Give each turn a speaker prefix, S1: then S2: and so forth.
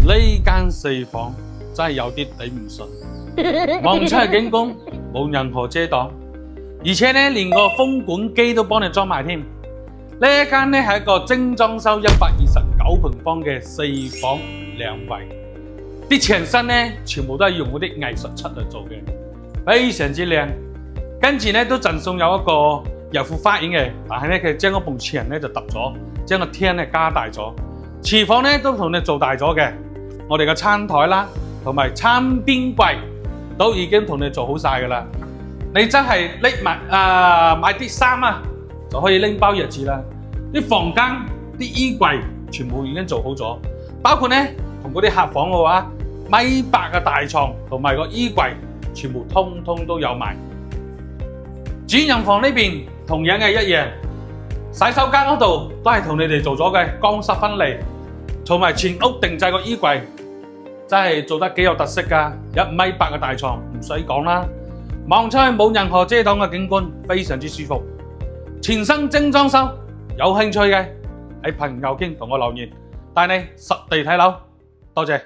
S1: 呢間四房真係有啲頂唔順，望出去景觀冇任何遮擋，而且咧連個風管機都幫你裝埋添。呢一間咧係一個精裝修129平方嘅四房兩衛，啲牆身咧全部都係用嗰啲藝術漆嚟做嘅，非常之靚。跟住咧都贈送有一個有副花園嘅，但係咧佢將嗰埲牆咧就揼咗，將個廳咧加大咗。廚房咧都同你做大咗嘅，我哋嘅餐台啦，同埋餐邊櫃都已經同你做好晒噶啦。你真係拎埋買啲衫啊，就可以拎包入住啦。啲房間啲衣櫃全部已經做好咗，包括咧同嗰啲客房嘅話，1.8米嘅大床同埋個衣櫃全部通通都有埋。主人房呢邊同樣係一樣，洗手間嗰度都係同你哋做咗嘅乾濕分離，同埋全屋定製個衣櫃，真係做得幾有特色㗎。1.8米嘅大床唔使講啦，望出去冇任何遮擋嘅景觀，非常之舒服。全新精裝修，有興趣嘅喺朋友圈同我留言，帶你實地睇樓。多謝。